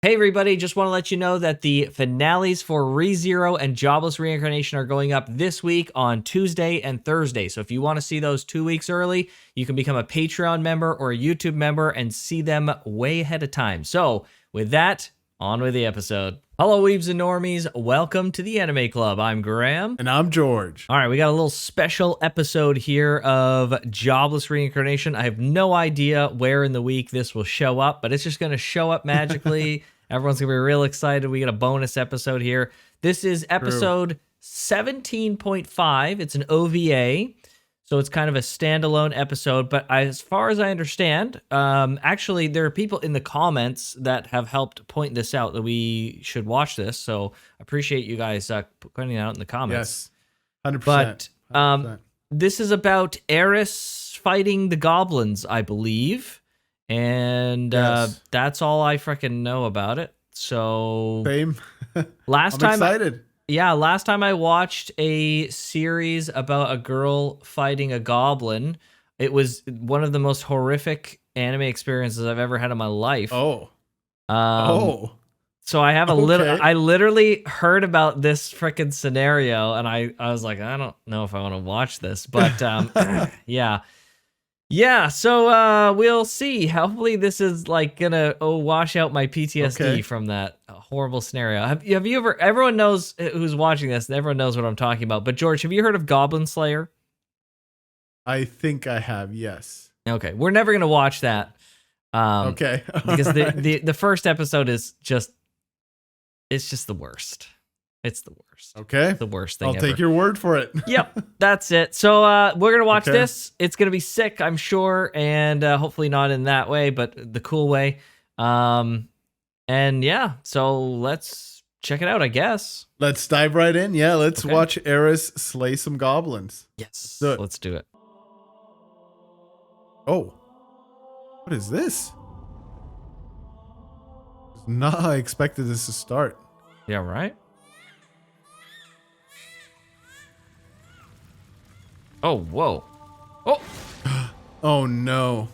Hey everybody, just want to let you know that the finales for ReZero and Jobless Reincarnation are going up this week on Tuesday and Thursday. So if you want to see those 2 weeks early, you can become a Patreon member or a YouTube member and see them way ahead of time. So with that, on with the episode. Hello Weebs and Normies, welcome to the Anime Club. I'm Graham. And I'm George. All right, we got a little special episode here of Jobless Reincarnation. I have no idea where in the week this will show up, but it's just going to show up magically. Everyone's going to be real excited. We get a bonus episode here. This is episode 17.5. It's an OVA, so it's kind of a standalone episode. But as far as I understand, actually, there are people in the comments that have helped point this out, that we should watch this. So I appreciate you guys putting it out in the comments. Yes, 100%. But this is about Eris fighting the goblins, I believe. And that's all I freaking know about it. So same. Last I'm time, excited. last time I watched a series about a girl fighting a goblin, it was one of the most horrific anime experiences I've ever had in my life. Oh. So I have a little. I literally heard about this freaking scenario, and I was like, I don't know if I want to watch this, but yeah. Yeah, so we'll see. Hopefully this is like gonna wash out my PTSD from that horrible scenario. Have you ever, everyone knows who's watching this, and everyone knows what I'm talking about, but George, have you heard of Goblin Slayer? I think I have, yes. Okay, we're never gonna watch that. Okay. Because the first episode is just, it's just the worst. It's the worst. Okay. It's the worst thing I'll ever. take your word for it. Yep, that's it. So we're going to watch this. It's going to be sick, I'm sure, and hopefully not in that way, but the cool way. And yeah, so let's check it out, I guess. Let's dive right in. Yeah, let's watch Eris slay some goblins. Yes, let's do it. Oh, what is this? Not how I expected this to start. Yeah, right? Oh, whoa. Oh. Oh, no.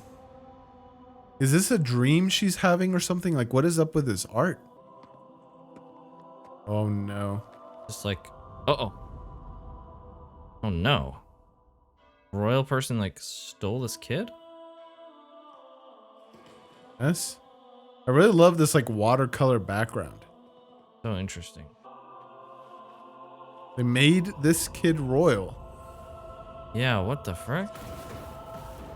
Is this a dream she's having or something? Like, what is up with this art? Oh, no. Just like, uh-oh. Oh, no. Royal person, like, stole this kid? Yes. I really love this, like, watercolor background. So interesting. They made this kid royal. Yeah, what the frick?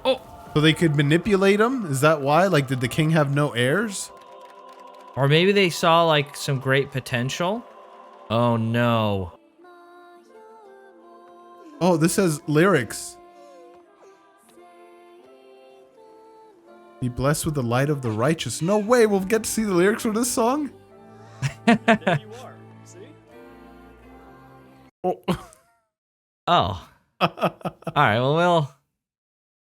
Oh! So they could manipulate him? Is that why? Like, did the king have no heirs? Or maybe they saw, like, some great potential? Oh, no. Oh, this has lyrics. Be blessed with the light of the righteous. No way, we'll get to see the lyrics for this song? There you are. See? Oh. Oh. All right, well,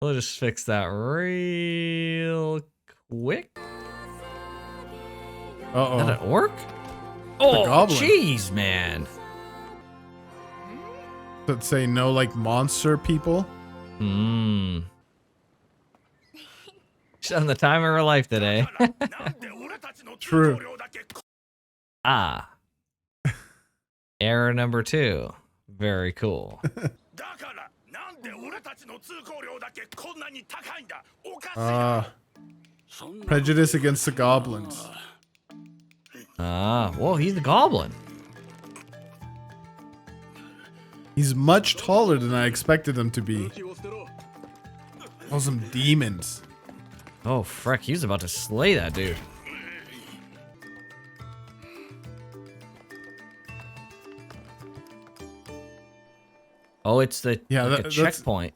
we'll just fix that real quick. Uh-oh. Did it work? Oh, goblin. jeez, man. Does it say no, like, monster people? Hmm. She's on the time of her life today. True. Ah. Error number 2. Very cool. Prejudice against the goblins. Whoa, he's the goblin. He's much taller than I expected him to be. Oh, some demons. Oh, frick, he's about to slay that dude. Oh, it's the like a checkpoint.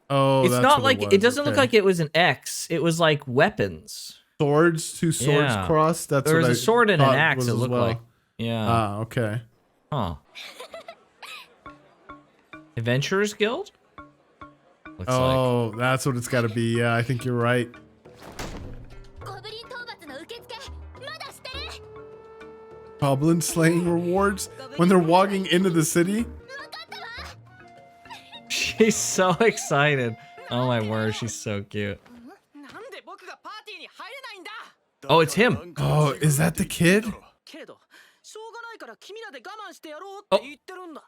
Oh, it's that's not what like it doesn't look like it was an X. It was like weapons. Swords, 2 swords crossed. That's there was what a sword and an axe. It looked like. Yeah. Ah, okay. Huh. Adventurers Guild. Looks like. That's what it's got to be. Yeah, I think you're right. Goblin slaying rewards when they're walking into the city. She's so excited. Oh my word, she's so cute. Oh, it's him. Oh, is that the kid? けれどしょうがないから君らで我慢してやろうって言ってるんだ。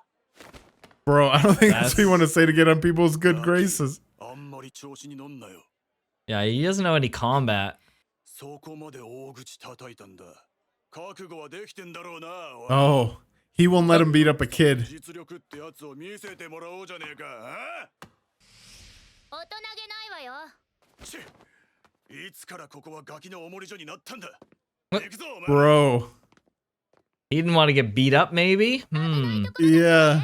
Bro, I don't think that's what you That's- want to say to get on people's good graces. あんまり調子に乗んなよ。 Yeah, he doesn't know any combat. そこまで大口叩いたんだ。覚悟はできてんだろうな。おい Oh, he won't let him beat up a kid. 実力ってやつを見せてもらおうじゃねえか。あ大人げないわよ。ちいつからここはガキのおもり所になったんだ。 What? 行くぞお前。 Bro. He didn't want to get beat up, maybe? Hmm. Yeah.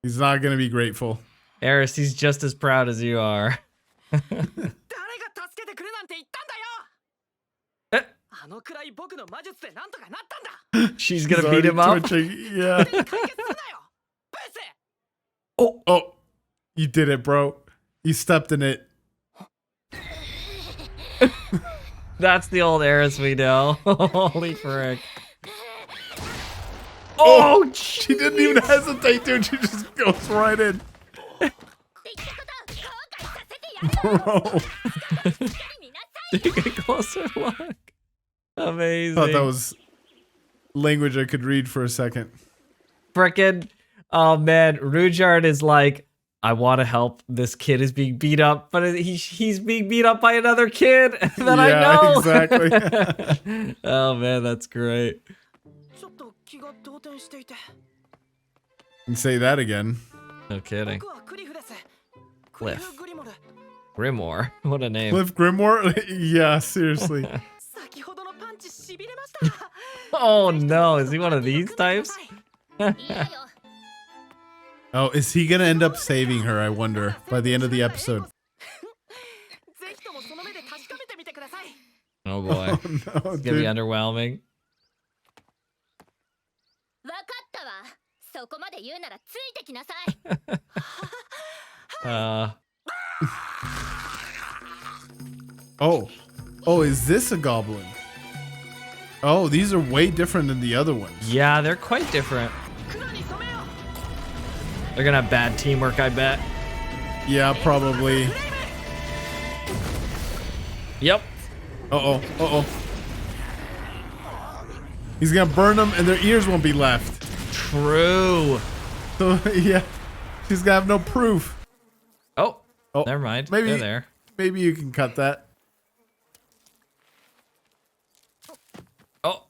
He's not going to be grateful. Eris, he's just as proud as you are. 誰が助けてくれなんて言ったんだよ。Eh, あのくらい僕の魔術でなんとかなったんだ。 She's He's gonna beat already him up. twitching. Yeah. 解決するなよ。ブス。 Oh, oh. You did it, bro. You stepped in it. That's the old Eris we know. Holy frick. Oh, She didn't even hesitate, dude. She just goes right in. って言ったこと後悔させてやる。 Bro. しっかり見なさい。 Take a closer look. Amazing. Thought that was language I could read for a second. Frickin'. Oh man, Rudyard is like, I want to help. This kid is being beat up, but he's being beat up by another kid that I Yeah, know. exactly. Oh man, that's great. ちょっと気が動転していて。 And say that again. No kidding. 僕はクリフです。ク Cliff. リフ・グリモル。 Grimoire. What a name. Cliff Grimoire? Yeah, seriously. 先ほどのパンチしびれました。 Oh no, is he one of these types? いいわよ。 Oh, is he gonna end up saving her, I wonder, by the end of the episode? ぜひともその目で確かめてみてください。 Oh boy. Oh, It's no, gonna be dude. underwhelming. わかったわ。そこまで言うならついてきなさい。 Oh. Oh, is this a goblin? Oh, these are way different than the other ones. Yeah, they're quite different. 黒に染めよう。 They're gonna have bad teamwork, I bet. Yeah, probably. Yep. Uh-oh. Uh-oh. He's gonna burn them and their ears won't be left. True. So, yeah. She's gonna have no proof. Oh, Oh, never mind. maybe- They're there. Maybe you can cut that. Oh.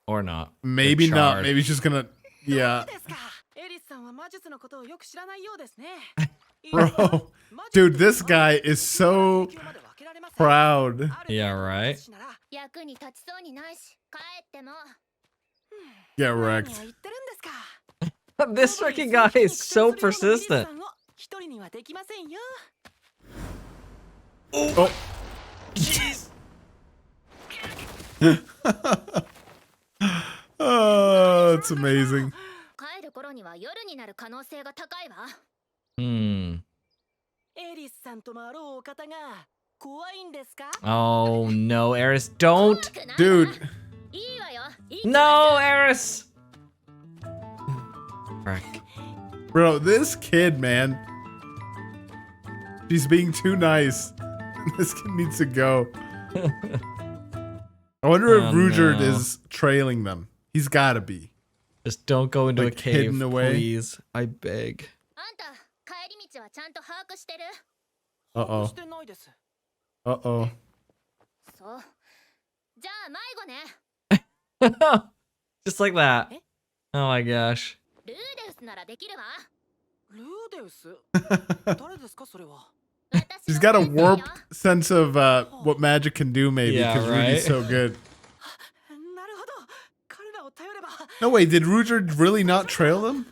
Or not. Maybe They're not. charred. Maybe she's gonna... Yeah. ですか。エリスさんは魔術のことをよく知らないようですね。 Bro. Dude, this guy is so proud. Yeah, right. 役に立ちそうにないし、帰っても。 Get 何を wrecked. 言ってるんですか。 This freaking guy is so persistent. 一人にはできませんよ。 Oh. Jeez. Oh, it's amazing. 帰る頃には夜になる可能性が高いわ。 Hmm. エリスさんともあろうお方が怖いんですか。 Oh no, Eris, don't. 怖くないわ。 Dude. いいわよ。 No, Eris. Frick. Bro, this kid, man. She's being too nice. This kid needs to go. I wonder if Oh, Rudyard no. is trailing them. He's gotta be. Just don't go into Like, a cave, hidden away? please. I beg. あんた、帰り道はちゃんと把握してる？ Uh-oh. してないです。 Uh-oh. そう。じゃあ迷子ね。 Just like that. Eh? Oh my gosh. ルーデウスならできるわ。ルーデウス。誰ですかそれは。 She's got a warped sense of what magic can do, maybe, Yeah, because Rudy's so good. なるほど。彼らを頼れば。 No, wait, did Rudyard really not trail them?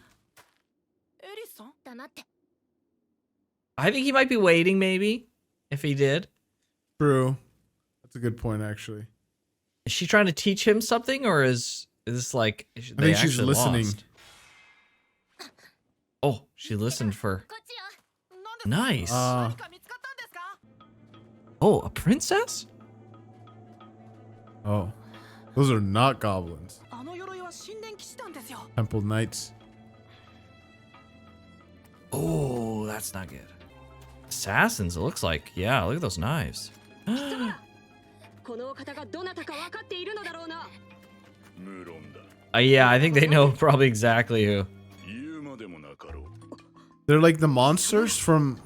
エリスさん。黙って。 I think he might be waiting, maybe, if he did. True. That's a good point, actually. Is she trying to teach him something, or is this like I they think she's actually listening. lost? Oh, she listened for. こっちよ。 Nice. あー何か見つかったんですか。 Oh, a princess? Oh. Those are not goblins. あの鎧は神殿騎士団ですよ。 Temple Knights. Oh, that's not good. Assassins, it looks like. Yeah, look at those knives. Yeah, I think they know probably exactly who. They're like the monsters from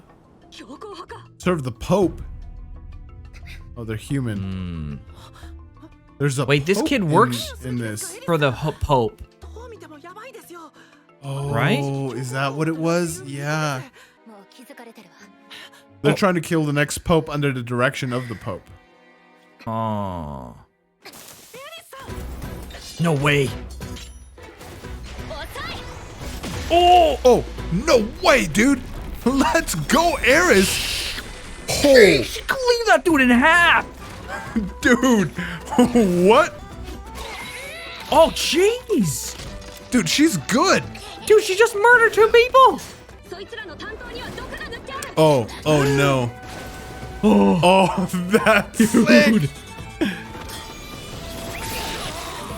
serve the Pope. Oh, they're human. There's a Wait, this Pope kid works in this. for the Pope. Oh, right? Is that what it was? Yeah. They're trying to kill the next Pope under the direction of the Pope. Oh. No way. Oh, no way, dude. Let's go, Eris. Oh, She cleaned that dude in half. dude. What? Oh, jeez. Dude, she's good. Dude, she just murdered 2 people. Oh no. Oh, that's sick.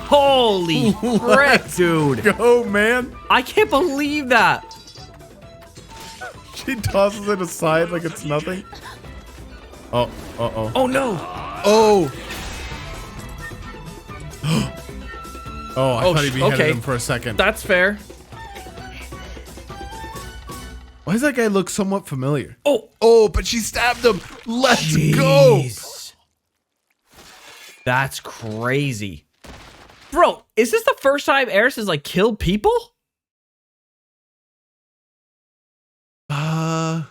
Holy frick, dude. Go, man. I can't believe that. She tosses it aside like it's nothing. Oh, uh-oh. Oh, no. Oh. Oh, I thought he beheaded okay. him for a second. That's fair. Why does that guy look somewhat familiar? Oh, but she stabbed him. Let's go. That's crazy. Bro, is this the first time Eris has like killed people? I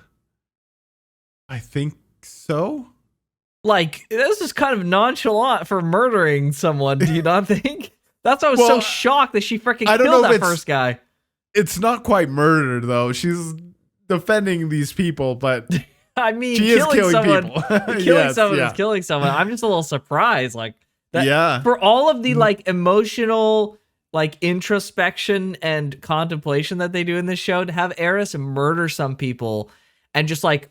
think so. Like, this is kind of nonchalant for murdering someone, do you not think? That's why I was so Well, shocked that she freaking I don't killed know that if it's- first guy. It's not quite murder though. She's defending these people, but I mean, she is killing killing someone, people. killing Yes, someone yeah. is killing someone. I'm just a little surprised, like that. Yeah. For all of the like emotional, like introspection and contemplation that they do in this show, to have Eris murder some people and just like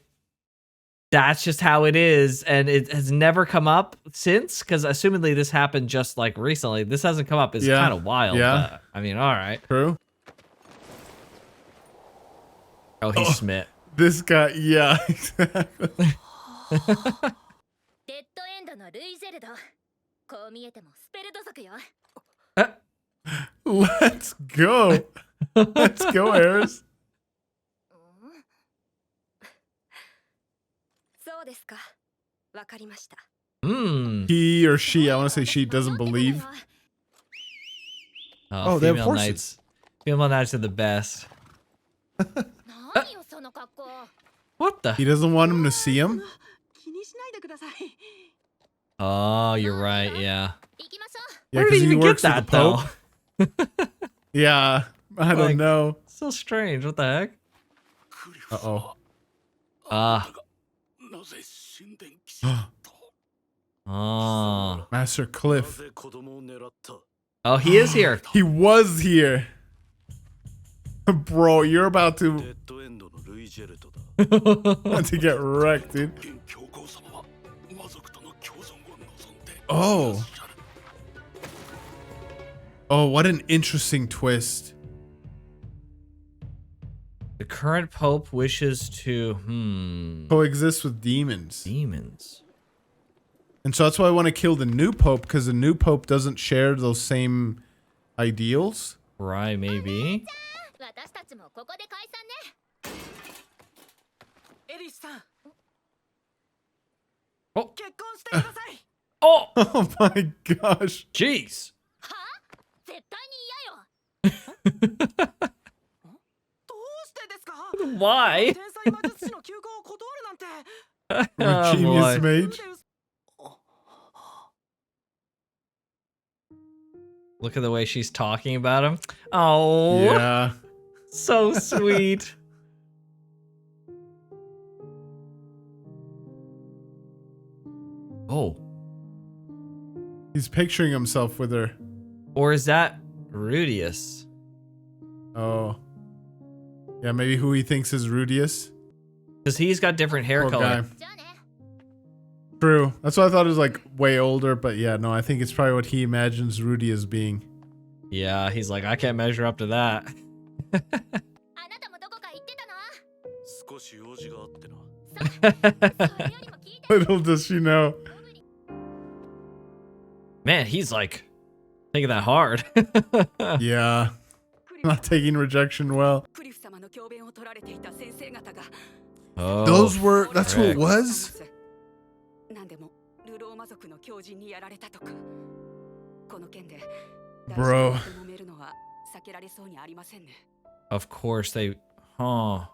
that's just how it is, and it has never come up since. Because assumedly this happened just like recently. This hasn't come up. It's Yeah. kind of wild. Yeah. But, I mean, all right. True. Oh, he's Smith. This guy, yeah, exactly. デッドエンドのルイゼルド。こう見えてもスペルド族よ。 Let's go. Let's go, Eris. そうですか。わかりました。 Hmm. He or she, I want to say she, doesn't believe. Oh, they have female horses. knights. Female knights are the best. 何よその格好。 What the? He doesn't want him to see him. 気にしないでください。 Oh, you're right. Yeah. 行きましょう。 Yeah, Where did because he he even works get with the that though? Pope. Yeah, I don't Like- know. So strange. What the heck? Uh-oh. Oh. Master Cliff. Oh, he is here. He was here. Bro, you're about to get wrecked, dude. Oh. Oh, what an interesting twist. The current pope wishes to Coexist with demons. demons. And so that's why I want to kill the new pope, because the new pope doesn't share those same ideals. Right, maybe. 私たちもここで解散ね。エリスさん、 Oh. 結婚してください。 Oh, Oh my gosh. jeez. はあ？絶対に嫌よ。どうしてですか？ Why? 天才魔術師の休校を断るなんて。 Oh, Genius boy. mage. Look at the way she's talking about him. Oh, Yeah. so sweet. Oh, He's picturing himself with her. or is that Rudius? Oh. Yeah, maybe who he thinks is Rudius. Because he's got different hair Poor color. guy. じゃあね。 True. That's why I thought it was like way older, but yeah, no, I think it's probably what he imagines Rudy as being. Yeah, he's like, I can't measure up to that. あなたもどこか行ってたの？少し用事があってな。それよりも聞いて。Little does she know. Man, he's like taking that hard. Yeah. Not taking rejection well. クリフ様の教鞭を取られていた先生方が Oh, That's who it was? 何でも流浪魔族の狂人にやられたとかこの件で Bro. 揉めるのは避けられそうにありませんね of course they. Huh.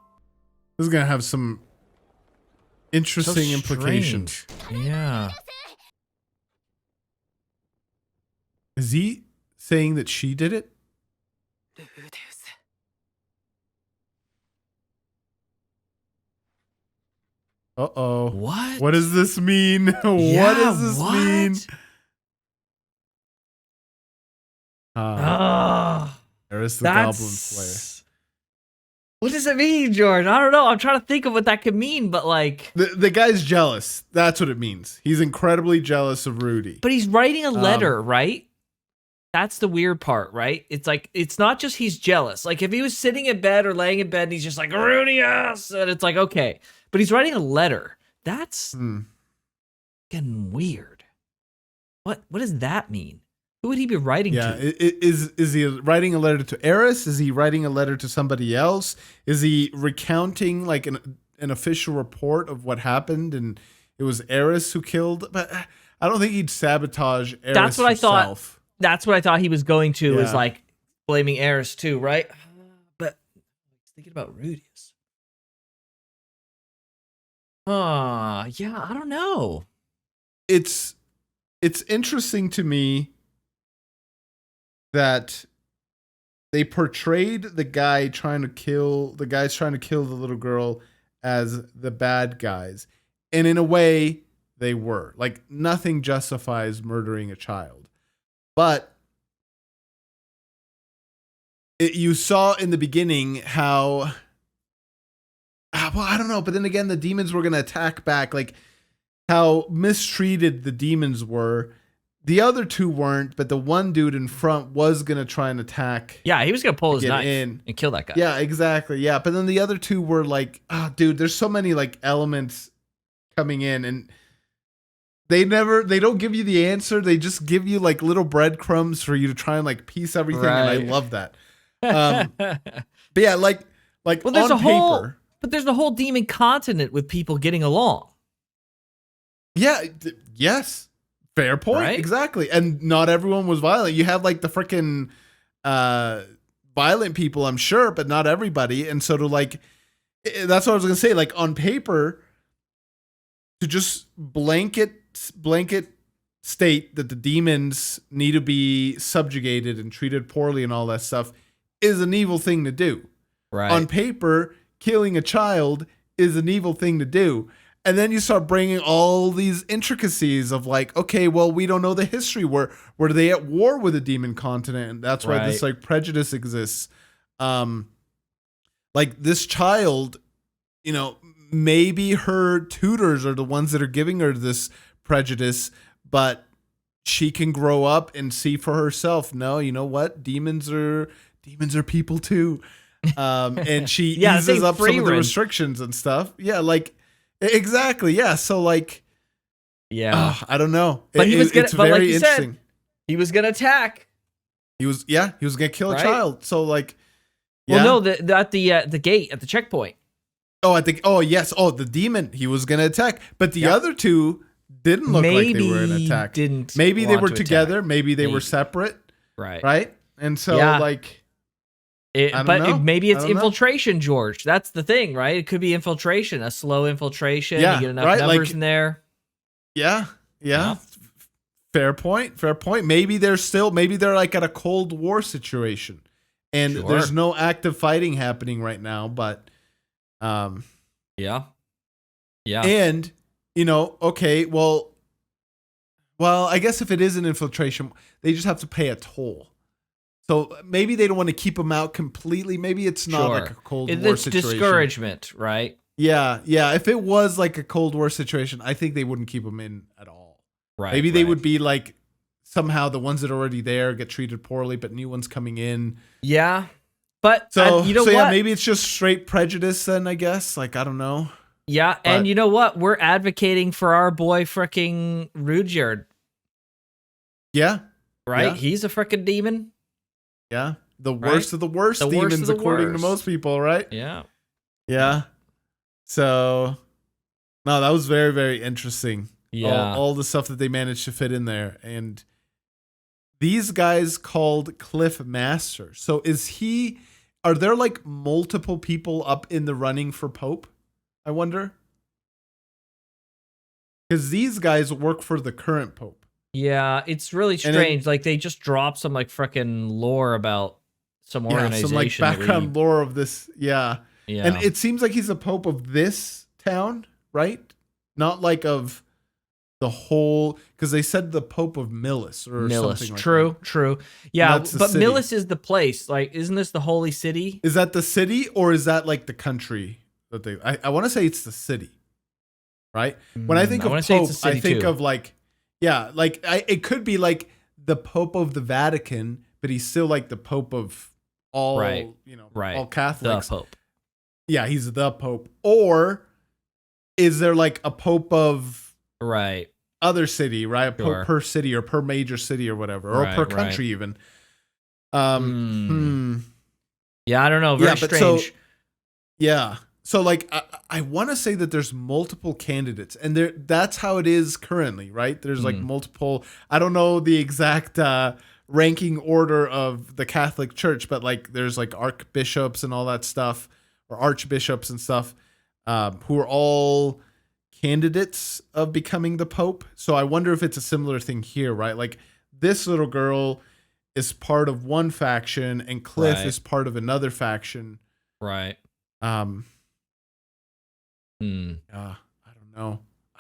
This is gonna have some So interesting implications. strange. Yeah. Is he saying that she did it? ルーデウス Uh-oh. What? What does this mean? What Yeah, does this what? mean? Ah, Eris the Goblin that's. Slayer. What does it mean, George? I don't know. I'm trying to think of what that could mean, but like. The guy's jealous. That's what it means. He's incredibly jealous of Rudy. But he's writing a letter, right? That's the weird part, right? It's like, it's not just he's jealous. Like if he was sitting in bed or laying in bed and he's just like, Rudy, yes. And it's like, okay. But he's writing a letter. That's getting weird. What does that mean? Who would he be writing Yeah, to? is he writing a letter to Eris? Is he writing a letter to somebody else? Is he recounting like an official report of what happened and it was Eris who killed? But I don't think he'd sabotage Eris. That's what herself. I thought. That's what I thought he was going to, is Yeah. like blaming Eris too, right? But thinking about Rudy's. Yeah, I don't know. It's interesting to me that they portrayed the guys trying to kill the little girl as the bad guys. And in a way, they were. Like, nothing justifies murdering a child. But you saw in the beginning how, well, I don't know. But then again, the demons were going to attack back. Like, how mistreated the demons were. The other two weren't, but the one dude in front was going to try and attack. Yeah, he was going to pull his Get knife in. and kill that guy. Yeah, exactly. Yeah. But then the other two were like, dude, there's so many like elements coming in, and they don't give you the answer. They just give you like little breadcrumbs for you to try and like piece everything. Right. And I love that. But yeah, like Well, there's on a whole, paper. but there's a whole demon continent with people getting along. Yeah. Yes. Fair point. Right? Exactly. And not everyone was violent. You have like the freaking violent people, I'm sure, but not everybody. And so to like, that's what I was going to say. Like on paper, to just blanket state that the demons need to be subjugated and treated poorly and all that stuff is an evil thing to do. Right. On paper, killing a child is an evil thing to do. And then you start bringing all these intricacies of like, okay, well, we don't know the history. Were they at war with the demon continent? And that's why this like prejudice exists. Like this child, you know, maybe her tutors are the ones that are giving her this prejudice, but she can grow up and see for herself. No, you know what? Demons are people too. And she eases up some of the restrictions and stuff. Yeah, like exactly. Yeah. So like, yeah, I don't know. But It's very like you interesting. said, he was gonna attack. He was gonna kill a child. So like, well, no, at the gate at the checkpoint. The demon, he was gonna attack, but the other two didn't look like they were gonna attack. Maybe they were together. Maybe they were separate. Right. And so like. Maybe it's infiltration, George. That's the thing, right? It could be infiltration, a slow infiltration. Yeah, you get enough numbers in there. Yeah. Fair point. Maybe they're like at a Cold War situation, and there's no active fighting happening right now. But, yeah. And you know, okay, well, I guess if it is an infiltration, they just have to pay a toll. So maybe they don't want to keep them out completely. Maybe it's not like a Cold War situation. It's discouragement, right? Yeah. If it was like a Cold War situation, I think they wouldn't keep them in at all. Right. Maybe they would be like somehow the ones that are already there get treated poorly, but new ones coming in. Yeah. But so you know what? Yeah, maybe it's just straight prejudice then, I guess. Like, I don't know. Yeah, But- and you know what? We're advocating for our boy fricking Rudyard, Yeah. right? Yeah. He's a fricking demon. Yeah. The Right? worst of the worst The worst demons, of the according to worst. most people, right? Yeah. Yeah. So, no, that was very, very interesting. Yeah. All the stuff that they managed to fit in there. And these guys called Cliff Master. So are there like multiple people up in the running for Pope? I wonder. Because these guys work for the current Pope. Yeah, it's really strange. Like they just dropped some like frickin' lore about some organization. Some like background lore of this. Yeah. Yeah. And it seems like he's a Pope of this town, right? Not like of the whole, because they said the Pope of Millis or something like that. True. Yeah, That's the but city. Millis is the place. Like, isn't this the holy city? Is that the city or is that like the country that they? I want to say it's the city, right? When I think I wanna of say it's Pope, the city I think too. of like, yeah, like it could be like the Pope of the Vatican, but he's still like the Pope of all, Right. all The Catholics. Pope. Yeah, he's the Pope. Or is there like a Pope of Right. other city, right? A Sure. Pope per city or per major city or whatever, or Right, per right. country even. Yeah, I don't know. Very but strange. Yeah. So like I want to say that there's multiple candidates and that's how it is currently, right? There's like multiple, I don't know the exact ranking order of the Catholic Church, but like there's like archbishops and all that stuff, or archbishops and stuff, who are all candidates of becoming the Pope. So I wonder if it's a similar thing here, right? Like this little girl is part of one faction and Cliff Right. is part of another faction. Right. I don't know.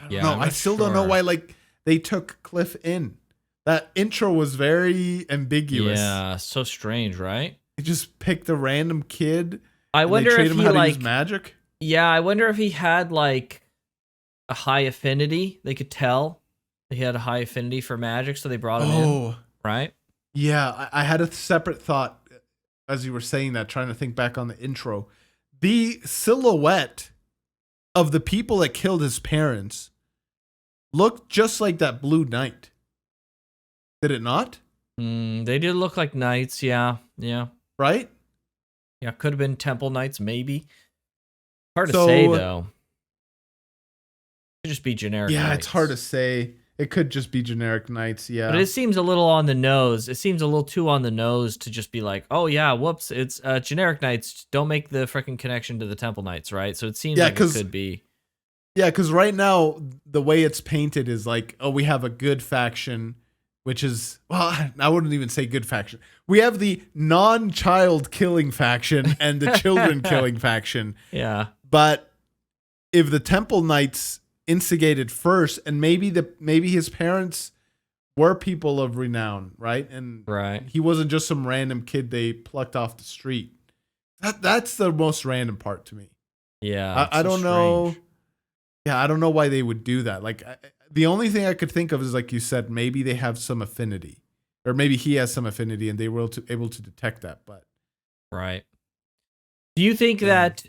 Yeah, I'm I not still don't know sure. why like they took Cliff in. That intro was very ambiguous. Yeah, so strange, right? They just picked a random kid. I and wonder they trained if him he how to like use magic. Yeah, I wonder if he had like a high affinity. They could tell he had a high affinity for magic, so they brought him in, right? Yeah. I had a separate thought as you were saying that, trying to think back on the intro. The silhouette of the people that killed his parents looked just like that Blue Knight. Did it not? They did look like knights, yeah. Right? Yeah, could have been temple knights, maybe. Hard to So- say though. Could just be generic. Yeah, knights. it's hard to say. It could just be generic knights. Yeah. But it seems a little on the nose. It seems a little too on the nose to just be like, oh yeah, whoops, it's generic knights. Don't make the freaking connection to the temple knights, right? So it seems Yeah, like it 'cause- could be. Yeah, because right now the way it's painted is like, oh, we have a good faction, which is, well, I wouldn't even say good faction. We have the non-child killing faction and the children killing faction. Yeah. But if the Temple Knights instigated first, and maybe his parents were people of renown, right? And Right. he wasn't just some random kid they plucked off the street. That's the most random part to me. Yeah. I don't know. Yeah, I don't know why they would do that. Like, the only thing I could think of is, like you said, maybe they have some affinity, or maybe he has some affinity, and they were able to detect that. But Right. Do you think that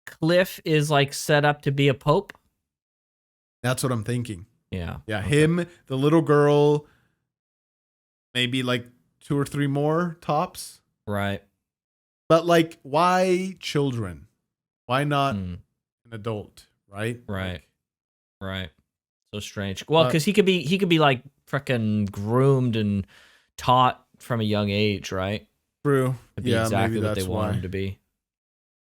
Cliff is like set up to be a pope? that's what I'm thinking. Yeah. Yeah, Okay. him, the little girl, maybe like 2 or 3 more tops. Right. But like, why children? Why not Mm, an adult? Right. Right. Like, right. So strange. Well, because he could be like freaking groomed and taught from a young age, right? true. To be Yeah, exactly maybe what they that's want why. him to be.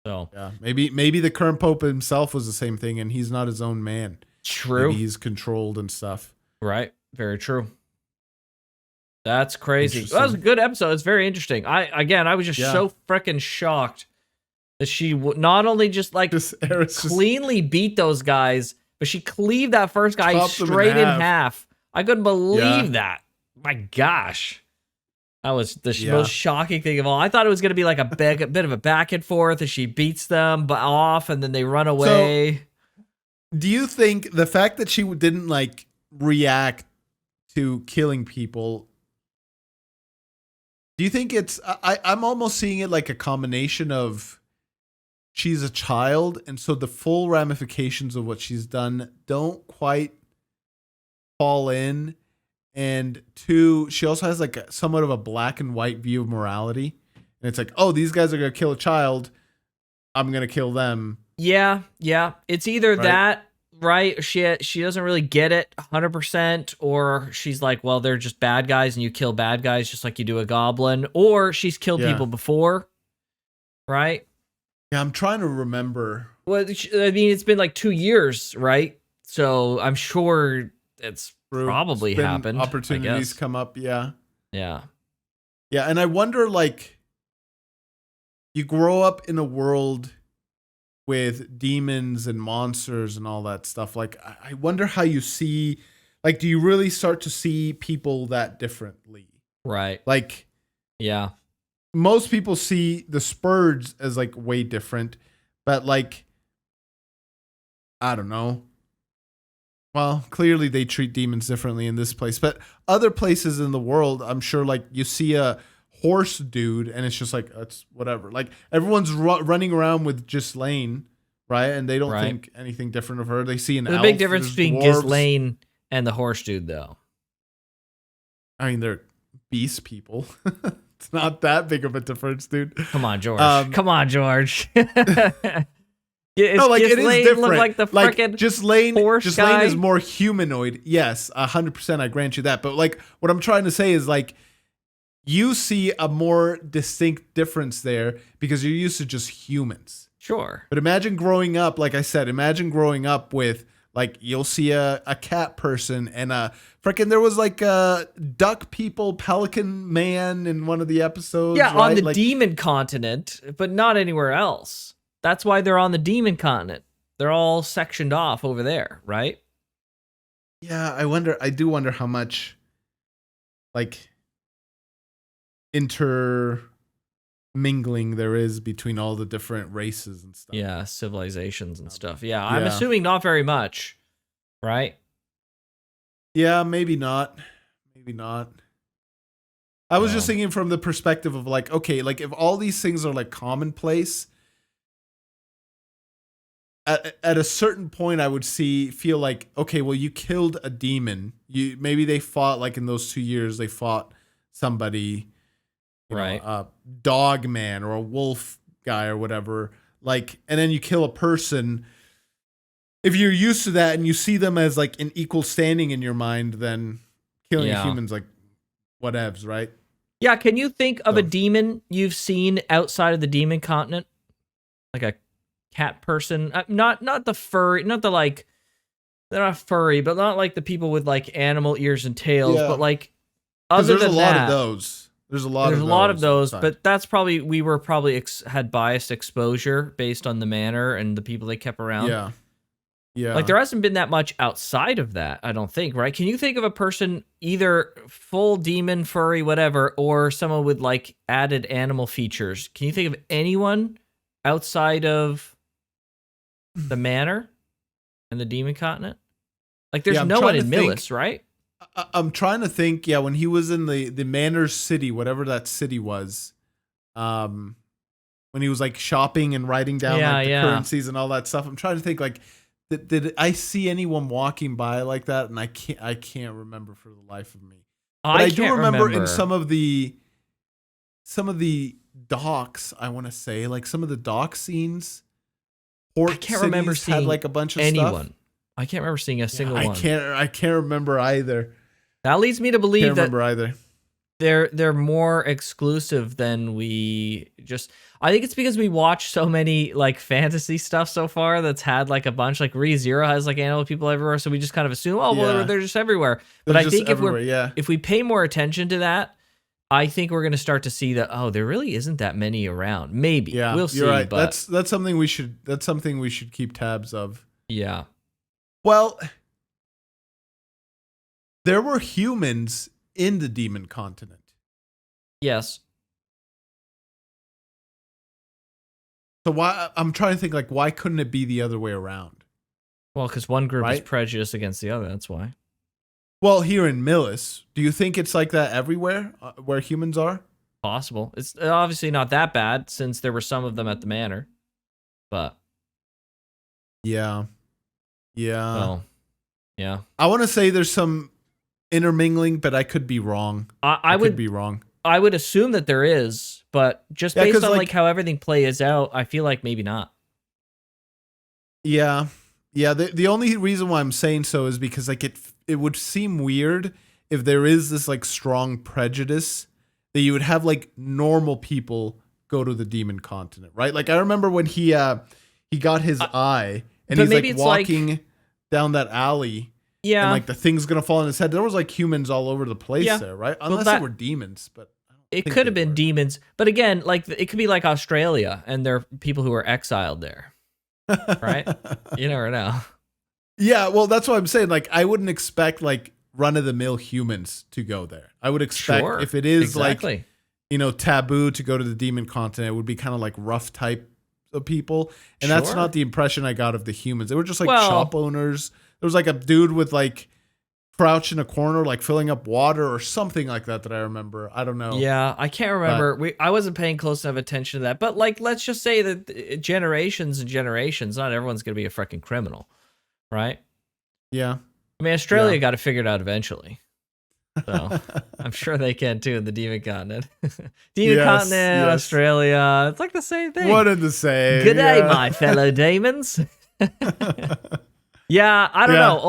So Yeah, maybe the current pope himself was the same thing, and he's not his own man. true. Maybe he's controlled and stuff. Right. Very true. That's crazy. That was a Interesting. good episode. It's very interesting. I was just Yeah. so freaking shocked that she not only just like Just Eris just cleanly beat those guys, but she cleaved that first guy Chopped them in straight in half. half. I couldn't believe Yeah. that. My gosh. That was the Yeah. most shocking thing of all. I thought it was going to be like a bit of a back and forth as she beats them off and then they run away. Do you think the fact that she didn't like react to killing people? Do you think it's? I'm almost seeing it like a combination of she's a child, and so the full ramifications of what she's done don't quite fall in. And two, she also has like somewhat of a black and white view of morality. And it's like, oh, these guys are going to kill a child. I'm going to kill them. Yeah. It's either Right. that, right? She doesn't really get it 100%, or she's like, well, they're just bad guys and you kill bad guys just like you do a goblin, or she's killed Yeah. people before, right? Yeah, I'm trying to remember. Well, I mean, it's been like 2 years, right? So I'm sure it's probably It's been happened. Opportunities come up. Yeah. Yeah. Yeah. And I wonder, like, you grow up in a world with demons and monsters and all that stuff. Like, I wonder how you see, like, do you really start to see people that differently? Right. Like, Yeah. most people see the Spurge as like way different, but like, I don't know. Well, clearly they treat demons differently in this place, but other places in the world, I'm sure, like, you see a horse dude and it's just like, it's whatever. Like, everyone's running around with Ghislaine, right? And they don't Right. think anything different of her. They see an There's a elf, big difference there's between dwarves. Ghislaine and the horse dude, though. I mean, they're beast people. It's not that big of a difference, dude. Come on, George. Um, Yeah, No, like, it is Ghislaine different. look like the frickin' Ghislaine horse guy? is more humanoid. Yes, 100%. I grant you that. But like, what I'm trying to say is, like, you see a more distinct difference there because you're used to just humans. Sure. But imagine growing up, like I said, imagine growing up with, like, you'll see a cat person and a freaking, there was like a duck people, pelican man in one of the episodes. Yeah, on right? the Like, demon continent, but not anywhere else. That's why they're on the demon continent. They're all sectioned off over there, right? yeah, I do wonder how much, like, intermingling there is between all the different races and stuff. Yeah, civilizations and stuff. Yeah, I'm Yeah. assuming not very much, right? Yeah, maybe not. Maybe not. I was just Well. thinking from the perspective of, like, okay, like, if all these things are like commonplace, at a certain point I would feel like, okay, well, you killed a demon. Maybe they fought, like, in those 2 years they fought somebody, you Right. know, a dog man or a wolf guy or whatever, like, and then you kill a person. If you're used to that and you see them as like an equal standing in your mind, then killing a Yeah. human's like whatevs, right? Yeah, can you think of a So- demon you've seen outside of the demon continent? Like a cat person? Not the furry, not the, like, they're not furry, but not like the people with like animal ears and tails, Yeah. but like Because other there's than a lot that, of those. There's a lot of those, outside. but that's probably, we were probably had biased exposure based on the manor and the people they kept around. yeah. Yeah. Like, there hasn't been that much outside of that, I don't think, right? Can you think of a person, either full demon, furry, whatever, or someone with like added animal features? Can you think of anyone outside of the manor and the demon continent? Like, there's Yeah, I'm no one trying in to think. Millis, right? I'm trying to think, yeah, when he was in the Manor City, whatever that city was, when he was like shopping and writing down like the currencies and all that stuff. I'm trying to think, like, did I see anyone walking by like that? And I can't remember for the life of me. But I do can't remember in some of the docks, I want to say, like some of the dock scenes, port I can't remember cities had seeing like a bunch of anyone. stuff. I can't remember seeing a single I one. can't remember either. That leads me to believe Can't that remember either. they're more exclusive than we just. I think it's because we watch so many like fantasy stuff so far that's had like a bunch. Like ReZero has like animal people everywhere, so we just kind of assume, oh well, Yeah. they're just everywhere. But They're I just think everywhere, if we pay more attention to that, I think we're going to start to see that, oh, there really isn't that many around. Maybe. Yeah, We'll see. you're right. But That's something we should keep tabs of. yeah. Well, there were humans in the demon continent. Yes. So I'm trying to think, like, why couldn't it be the other way around? Well, because one group is Right? prejudiced against the other. That's why. Well, here in Millis, do you think it's like that everywhere where humans are? Possible. It's obviously not that bad since there were some of them at the manor. But Yeah. well, yeah. I want to say there's some intermingling, but I could be wrong. I could would be wrong. I would assume that there is, but just Yeah, based 'cause, on like- like how everything plays out, I feel like maybe not. Yeah. Yeah, the only reason why I'm saying so is because like it would seem weird if there is this like strong prejudice that you would have like normal people go to the demon continent, right? Like I remember when he got his eye and but he's maybe like it's like- walking down that alley Yeah. and like the thing's gonna fall on his head. There was like humans all over the place Yeah. there, right? Well, Unless that- they were demons, but I don't It think could have they been were. demons, but again, like it could be like Australia, and there are people who are exiled there, right? You never know. Yeah, well, that's what I'm saying. Like, I wouldn't expect like run of the mill humans to go there. I would expect Sure, if it is exactly. like, you know, taboo to go to the demon continent, it would be kind of like rough type of people. And that's Sure. not the impression I got of the humans. They were just like Well- shop owners. There was like a dude with like crouched in a corner, like filling up water or something like that I remember. I don't know. Yeah, I can't remember. I wasn't paying close enough attention to that. But like, let's just say that generations and generations, not everyone's gonna be a freaking criminal, right? Yeah. I mean, Australia Yeah. got it figured out eventually, so I'm sure they can too in the demon continent. Demon Yes, continent, yes. Australia, it's like the same thing. What did the say? Good day, my fellow demons. Yeah, I don't Yeah. know.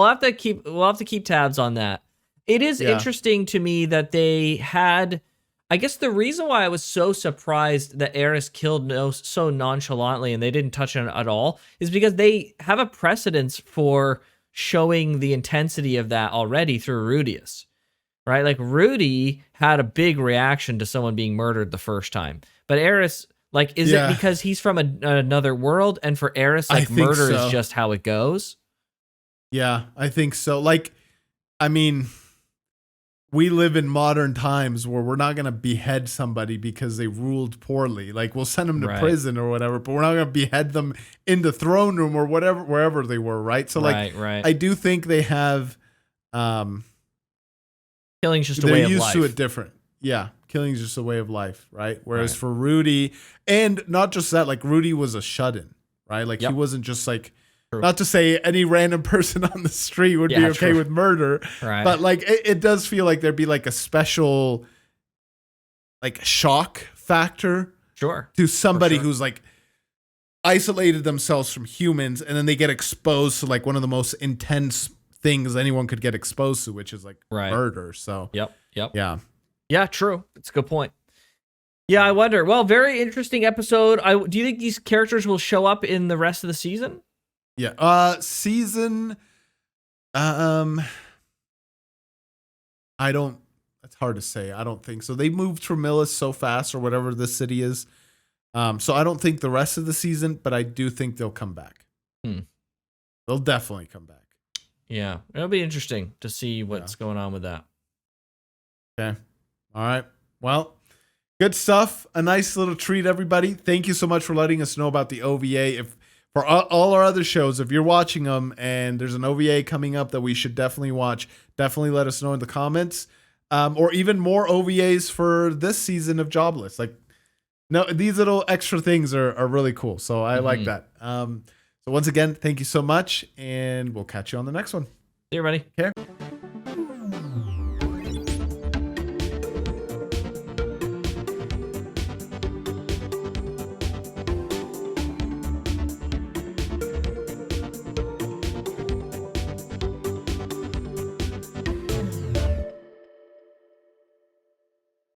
We'll have to keep tabs on that. It is Yeah. interesting to me that they had. I guess the reason why I was so surprised that Eris killed so nonchalantly and they didn't touch on it at all is because they have a precedence for showing the intensity of that already through Rudius, right? Like Rudy had a big reaction to someone being murdered the first time, but Eris, like, is Yeah. it because he's from another world and for Eris, I like think murder so. is just how it goes? Yeah, I think so. Like, I mean, we live in modern times where we're not going to behead somebody because they ruled poorly. Like, we'll send them to Right. prison or whatever, but we're not going to behead them in the throne room or whatever, wherever they were, right? So, like, right. I do think they have, Killing's just a they're way of used life. to it different. Yeah, killing is just a way of life, right? Whereas Right. for Rudy, and not just that, like, Rudy was a shut-in, right? Like, Yep. he wasn't just like, True. not to say any random person on the street would be Yeah, okay true. with murder, Right. but like it does feel like there'd be like a special like shock factor Sure. to somebody sure. who's like isolated themselves from humans and then they get exposed to like one of the most intense things anyone could get exposed to, which is like Right. murder. So Yep. yeah. Yeah, true. It's a good point. Yeah, I wonder. Well, very interesting episode. Do you think these characters will show up in the rest of the season? Yeah. Season I don't that's hard to say. I don't think so. They moved Tramilis so fast or whatever this city is. So I don't think the rest of the season, but I do think they'll come back. They'll definitely come back. Yeah, it'll be interesting to see what's going on with that. Okay. All right. Well, good stuff. A nice little treat, everybody. Thank you so much for letting us know about the OVA. If for all our other shows, if you're watching them and there's an OVA coming up that we should definitely watch, definitely let us know in the comments. Or even more OVAs for this season of Jobless. Like, no, these little extra things are really cool. So I like that. So once again, thank you so much, and we'll catch you on the next one. See you, everybody. Okay.